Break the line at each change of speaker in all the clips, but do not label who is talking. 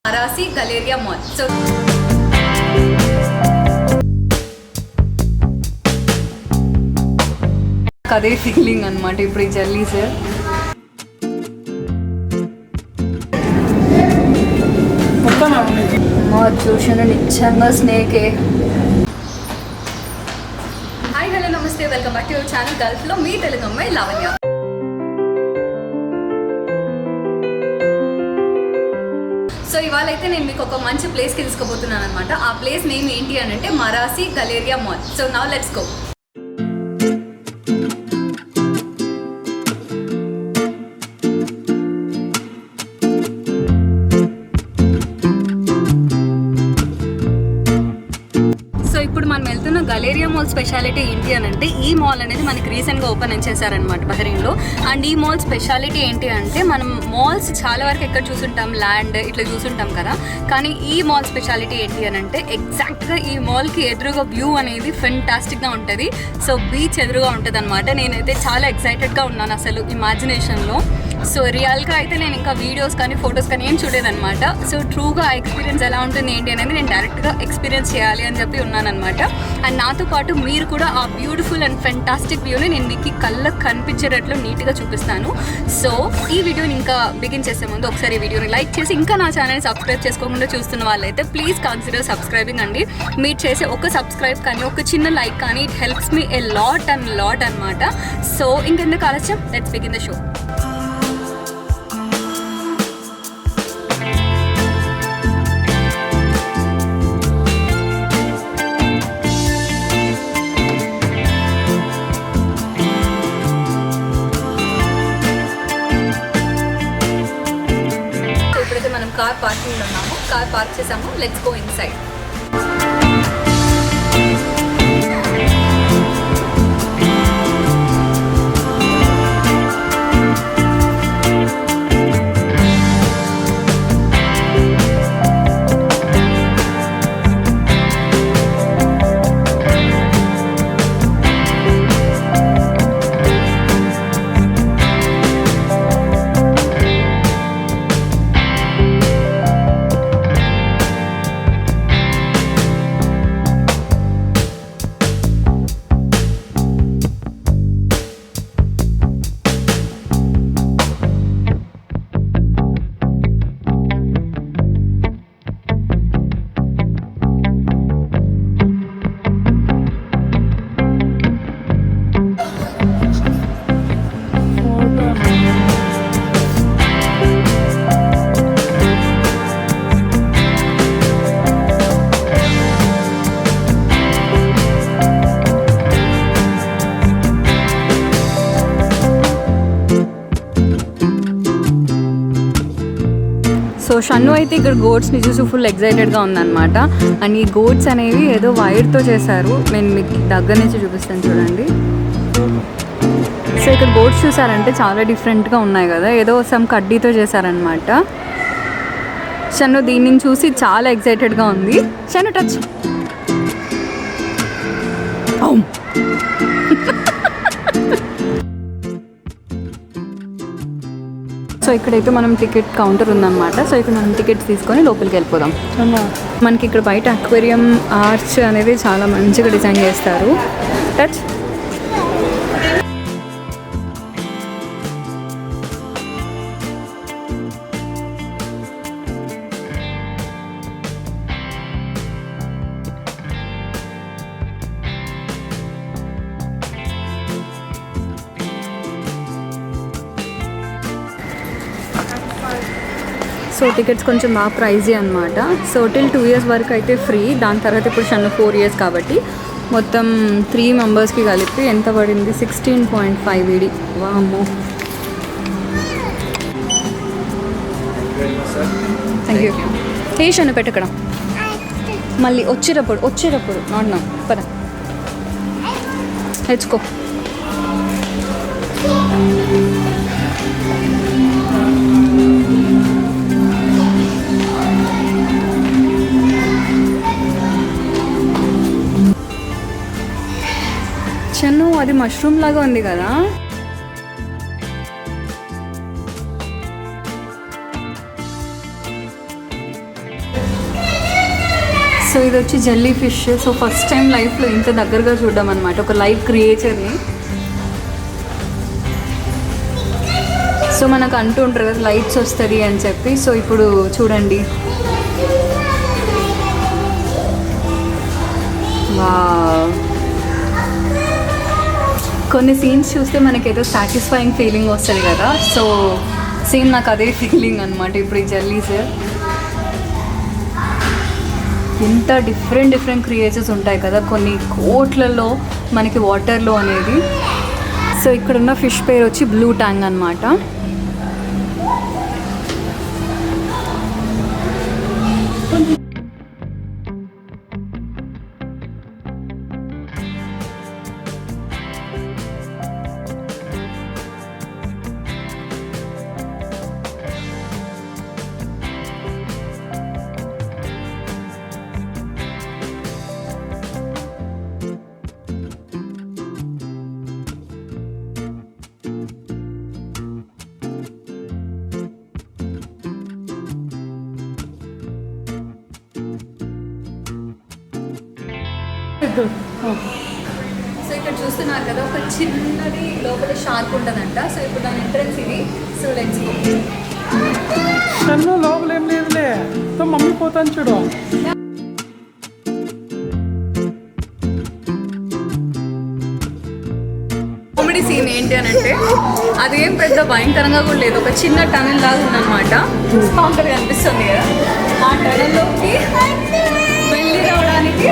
Marasi Galleria Mall. So అదే feeling అనమాట ఇప్పుడు ఈ జర్నీస్. చూసిన నిజంగా స్నేకే. హాయ్ హలో నమస్తే, welcome back to your channel గల్ఫ్లో మీ తెలుగు అమ్మాయి లావణ్య. సో ఇవాళ అయితే నేను మీకు ఒక మంచి ప్లేస్కి తీసుకుపోతున్నాను అనమాట. ఆ ప్లేస్ నేమ్ ఏంటి అని అంటే Marassi Galleria mall. So now let's go. Galleria mall speciality ఏంటి అని అంటే ఈ మాల్ అనేది మనకి రీసెంట్గా ఓపెన్ చేశారనమాట బహ్రెయిన్లో. అండ్ ఈ మాల్ స్పెషాలిటీ ఏంటి అంటే మనం మాల్స్ చాలా వరకు ఎక్కడ చూసుంటాం, ల్యాండ్ ఇట్లా చూసుంటాం కదా, కానీ ఈ మాల్ స్పెషాలిటీ ఏంటి అని అంటే ఎగ్జాక్ట్గా ఈ మాల్కి ఎదురుగా వ్యూ అనేది ఫెంటాస్టిక్గా ఉంటుంది. సో బీచ్ ఎదురుగా ఉంటుంది అనమాట. నేనైతే చాలా ఎక్సైటెడ్గా ఉన్నాను అసలు ఇమాజినేషన్లో. సో రియల్గా అయితే నేను ఇంకా వీడియోస్ కానీ ఫొటోస్ కానీ ఏం చూడలేదన్నమాట. సో ట్రూగా ఆ ఎక్స్పీరియన్స్ ఎలా ఉంటుంది ఏంటి అనేది నేను డైరెక్ట్గా ఎక్స్పీరియన్స్ చేయాలి అని చెప్పి ఉన్నానమాట. అండ్ నాతో పాటు మీరు కూడా ఆ బ్యూటిఫుల్ అండ్ ఫెంటాస్టిక్ వ్యూని నేను మీకు కళ్ళకు కనిపించేటట్లు నీట్గా చూపిస్తాను. సో ఈ వీడియోని ఇంకా బిగిన్ చేసే ముందు ఒకసారి ఈ వీడియోని లైక్ చేసి ఇంకా నా ఛానల్ని సబ్స్క్రైబ్ చేసుకోకుండా చూస్తున్న వాళ్ళైతే ప్లీజ్ కన్సిడర్ సబ్స్క్రైబింగ్ అండి. మీరు చేసే ఒక సబ్స్క్రైబ్ కానీ ఒక చిన్న లైక్ కానీ it helps me a lot and lot అనమాట. సో ఇంకెందుకు ఆలస్యం, let's begin the show. Car పార్కింగ్లో ఉన్నాము, కార్ పార్క్ చేసాము. Let's go inside. So Shannu అయితే ఇక్కడ గోడ్స్ని చూసి ఫుల్ ఎక్సైటెడ్గా ఉందన్నమాట. అండ్ ఈ గోడ్స్ అనేవి ఏదో వైర్తో చేశారు. నేను మీకు దగ్గర నుంచి చూపిస్తాను చూడండి. సో ఇక్కడ గోడ్స్ చూసారంటే చాలా డిఫరెంట్గా ఉన్నాయి కదా, ఏదో సమ్ కడ్డీతో చేశారనమాట. షన్ను దీన్ని చూసి చాలా ఎక్సైటెడ్గా ఉంది. షన్ను టచ్. సో ఇక్కడైతే మనం టికెట్ కౌంటర్ ఉందన్నమాట. సో ఇక్కడ మనం టికెట్స్ తీసుకొని లోపలికి వెళ్ళిపోదాం. మనకి ఇక్కడ బయట అక్వేరియం ఆర్చ్ అనేది చాలా మంచిగా డిజైన్ చేస్తారు. టచ్. సో టికెట్స్ కొంచెం బాగా ప్రైజీ అనమాట. సో టిల్ 2 years వరకు అయితే ఫ్రీ. దాని తర్వాత ఇప్పుడు షన్ను 4 years కాబట్టి మొత్తం 3 మెంబర్స్కి కలిపి ఎంత పడింది? 16.5 ED. వామ్మో. Thank you. ఏ షన్ను పెట్టక్కడ మళ్ళీ వచ్చేటప్పుడు నాన్న పద తెచ్చుకో. చన్ను అది మష్రూమ్ లాగా ఉంది కదా. సో ఇది వచ్చి jelly fish. So first time లైఫ్లో ఇంత దగ్గరగా చూడడం అనమాట ఒక లైవ్ క్రియేచర్ని. సో మనకు అంటూ ఉంటారు కదా లైట్స్ వస్తుంది అని చెప్పి. సో ఇప్పుడు చూడండి, కొన్ని సీన్స్ చూస్తే మనకేదో సాటిస్ఫైయింగ్ ఫీలింగ్ వస్తుంది కదా. సో సేమ్ నాకు అదే ఫీలింగ్ అనమాట. ఇప్పుడు ఈ జెల్లీస్ ఇంత డిఫరెంట్ క్రియేచర్స్ ఉంటాయి కదా, కొన్ని కోట్లలో మనకి వాటర్లో అనేది. సో ఇక్కడున్న ఫిష్ పేరు వచ్చి బ్లూ ట్యాంగ్ అనమాట. సో ఇక్కడ చూస్తున్నారు కదా ఒక చిన్నది లోపల షార్క్ ఉంటుందంట. సో ఇప్పుడు దాని ఎంట్రన్స్ ఇది. So let's go.
లోపల ఏం లేదులే, మమ్మీ పోతాను చూడు.
కామెడీ సీన్ ఏంటి అని అంటే అదేం పెద్ద భయంకరంగా కూడా లేదు, ఒక చిన్న టనల్ లాగా ఉందన్నమాట. కాంకర్ కనిపిస్తుంది కదా, ఆ టనల్లోకి వెళ్ళి రావడానికి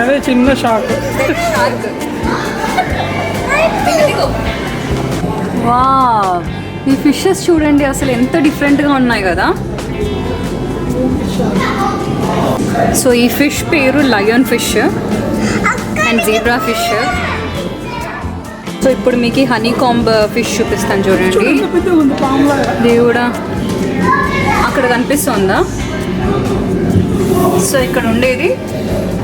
అదే చిన్న షార్క్.
వావ్, ఈ ఫిషెస్ చూడండి అసలు ఎంత డిఫరెంట్గా ఉన్నాయి కదా. సో ఈ ఫిష్ పేరు lion fish and zebra fish. So ఇప్పుడు మీకు హనీ కాంబ్ ఫిష్ చూపిస్తాను చూడండి. దేవుడా, అక్కడ కనిపిస్తుందా? సో ఇక్కడ ఉండేది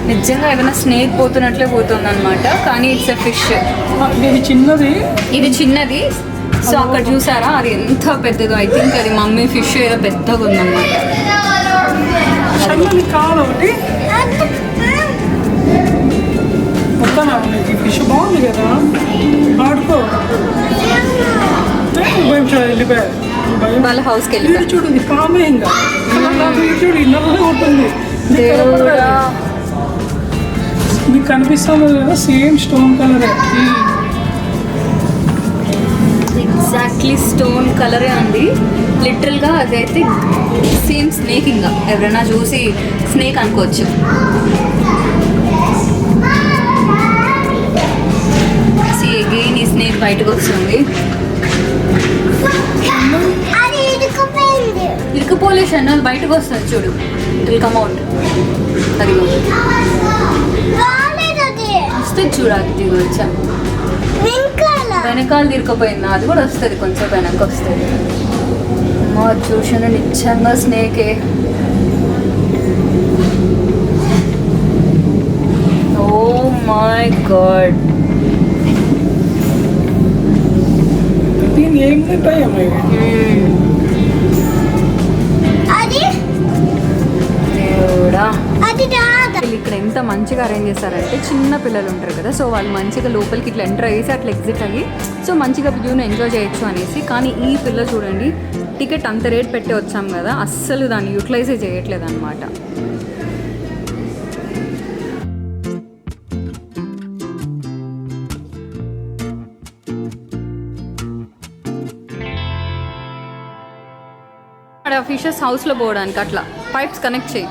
నిజంగా ఏదైనా స్నేక్ పోతున్నట్లే పోతుంది అనమాట, కానీ ఇట్స్ ఎ ఫిష్. ఇది చిన్నది. సో అక్కడ చూసారా అది ఎంత పెద్దదో. ఐ థింక్ అది మమ్మీ ఫిష్ ఏదో పెద్దగా ఉందన్నమాట.
ఫిష్ బాగుంది కదా, ఆడుకో.
వాళ్ళ హౌస్కి వెళ్ళి
చూడండి, కామే ఇంకా చూడు ఇన్నర్లో ఉంటుంది. మీకు కనిపిస్తుంది కదా, సేమ్ స్టోన్ కలరే.
ఎగ్జాక్ట్లీ స్టోన్ కలరే ఉంది లిటరల్గా. అదైతే సేమ్ స్నేక్. ఇంకా ఎవరైనా చూసి స్నేక్ అనుకోవచ్చు. అగైన్ ఈ స్నేక్ బయటకు వస్తుంది. ఇరుకుపోలే షన్నల్ బయటకు వస్తుంది చూడు. It will come out. అది వస్తుంది చూడు, అది దిగొచ్చా వెనకాల తిరగపోయిందా, అది కూడా వస్తుంది కొంచెం వెనక్కి వస్తుంది. అమ్మా చూసాను నిజంగా స్నేకే. ఓ మై గాడ్,
ఏం తింటాయి
ఇక్కడ ఎంత మంచిగా అరేంజ్ చేస్తారంటే చిన్న పిల్లలు ఉంటారు కదా, సో వాళ్ళు మంచిగా లోపలికి ఇట్లా ఎంటర్ అయ్యేసి అట్లా ఎగ్జిట్ అయ్యి సో మంచిగా వ్యూని ఎంజాయ్ చేయొచ్చు అనేసి. కానీ ఈ పిల్ల చూడండి, టికెట్ అంత రేట్ పెట్టి వచ్చాం కదా, అస్సలు దాన్ని యూటిలైజే చేయట్లేదు అనమాట. అక్కడ ఫిషెస్ హౌస్లో పోవడానికి అట్లా పైప్స్ కనెక్ట్ చేయి.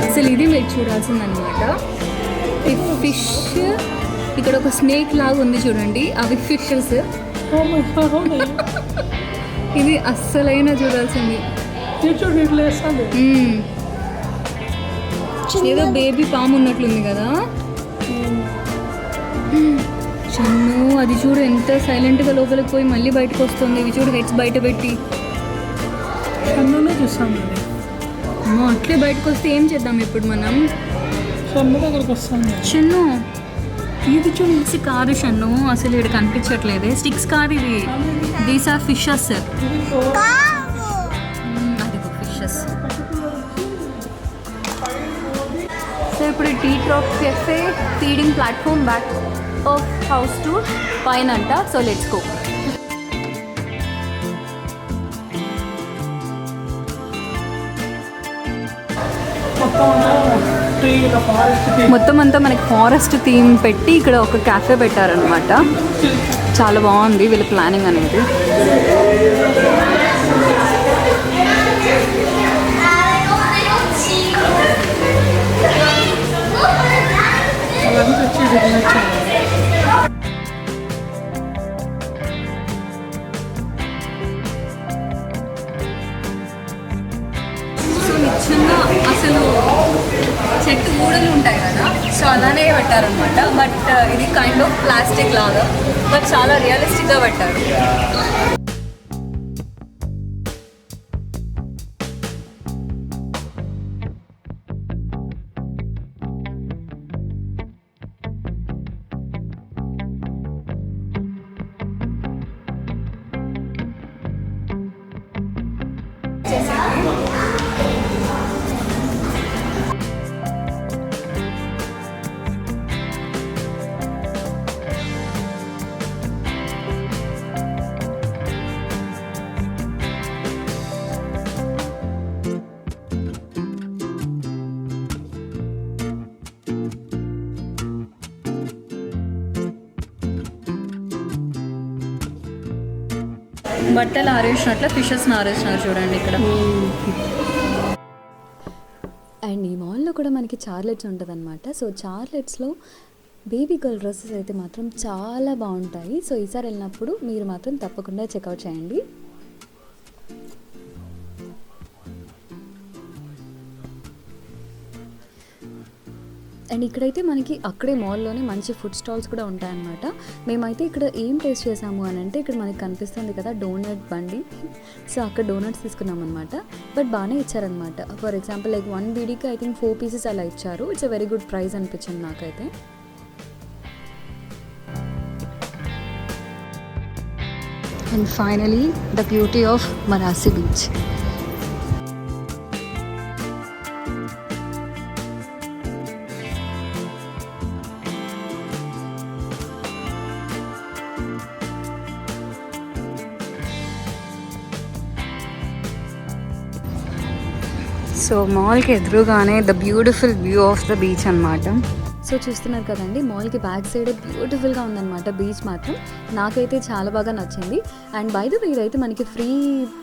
అసలు ఇది మీరు చూడాల్సిందనమాట. ఈ ఫిష్ ఇక్కడ ఒక స్నేక్ లాగా ఉంది చూడండి, అవి ఫిషెస్. ఇది అస్సలైన చూడాల్సింది. ఏదో బేబీ పాము ఉన్నట్లుంది కదా. అది చూడు ఎంత సైలెంట్గా లోపలికి పోయి మళ్ళీ బయటకు వస్తుంది. ఇవి చూడు హెడ్స్ బయట పెట్టి.
షన్నునే చూస్తాం అది.
అమ్మో అట్లే బయటకు వస్తే ఏం చేద్దాం ఇప్పుడు మనం?
షన్ను దగ్గరికి వస్తాం.
షన్ను ఇది చూడు మిక్సీ కాదు షన్ను, అసలు ఇక్కడ కనిపించట్లేదే. స్టిక్స్ కాదు ఇవి, దీస్ ఆర్ ఫిషెస్. అది ఫిషెస్. సో ఇప్పుడు tea top cafe feeding platform back of house to పైన అంట. So let's go. మొత్తం అంతా మనకి ఫారెస్ట్ థీమ్ పెట్టి ఇక్కడ ఒక క్యాఫే పెట్టారనమాట. చాలా బాగుంది వీళ్ళ ప్లానింగ్ అనేది. సో నిజంగా అసలు చెట్టు ఊడలు ఉంటాయి కదా, సో అలానే పెట్టారనమాట. బట్ ఇది కైండ్ ఆఫ్ ప్లాస్టిక్ లాగా, బట్ చాలా రియలిస్టిక్గా పెట్టారు. బట్టలు ఆరేసినట్లు ఫిషెస్ని ఆరేసినారు చూడండి ఇక్కడ.
అండ్ ఈ మాల్లో కూడా మనకి చార్లెట్స్ ఉంటుంది అనమాట. సో చార్లెట్స్లో బేబీ గర్ల్ డ్రెస్సెస్ అయితే మాత్రం చాలా బాగుంటాయి. సో ఈసారి వెళ్ళినప్పుడు మీరు మాత్రం తప్పకుండా చెక్అవుట్ చేయండి. అండ్ ఇక్కడైతే మనకి అక్కడే మాల్లోనే మంచి ఫుడ్ స్టాల్స్ కూడా ఉంటాయన్నమాట. మేమైతే ఇక్కడ ఏం టేస్ట్ చేసాము అని అంటే, ఇక్కడ మనకి కనిపిస్తుంది కదా డోనట్ బండి. సో అక్కడ డోనట్స్ తీసుకున్నాం అనమాట. బట్ బాగానే ఇచ్చారనమాట. ఫర్ ఎగ్జాంపుల్ లైక్ 1 BDకి ఐ థింక్ 4 pieces అలా ఇచ్చారు. It's a very good price అనిపించింది నాకైతే.
And finally the beauty of Marassi beach. So మాల్కి ఎదురుగానే the beautiful view of the beach అనమాట.
సో చూస్తున్నారు కదండి, మాల్కి బ్యాక్ సైడ్ బ్యూటిఫుల్గా ఉందన్నమాట బీచ్ మాత్రం. నాకైతే చాలా బాగా నచ్చింది. అండ్ బై ద వే ఇదైతే మనకి ఫ్రీ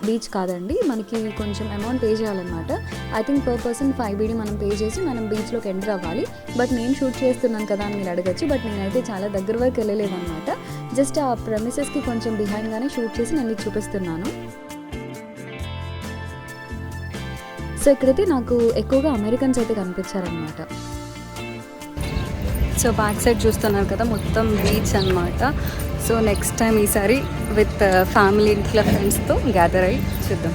బీచ్ కాదండి, మనకి కొంచెం అమౌంట్ పే చేయాలన్నమాట. I think per person 5 BD మనం పే చేసి మనం బీచ్లోకి ఎంటర్ అవ్వాలి. బట్ నేను షూట్ చేస్తున్నాను కదా అని మీరు అడగచ్చు. బట్ నేనైతే చాలా దగ్గర వరకు వెళ్ళలేదు అనమాట. జస్ట్ ఆ ప్రెమిసెస్కి కొంచెం బిహైండ్గానే షూట్ చేసి నేను మీకు చూపిస్తున్నాను. సో ఇక్కడైతే నాకు ఎక్కువగా అమెరికన్స్ అయితే కనిపించారనమాట.
సో బ్యాక్ సైడ్ చూస్తున్నారు కదా మొత్తం బీచ్ అనమాట. సో నెక్స్ట్ టైం ఈసారి విత్ ఫ్యామిలీ ఇంట్లో ఫ్రెండ్స్తో గ్యాదర్ అయ్యి చూద్దాం.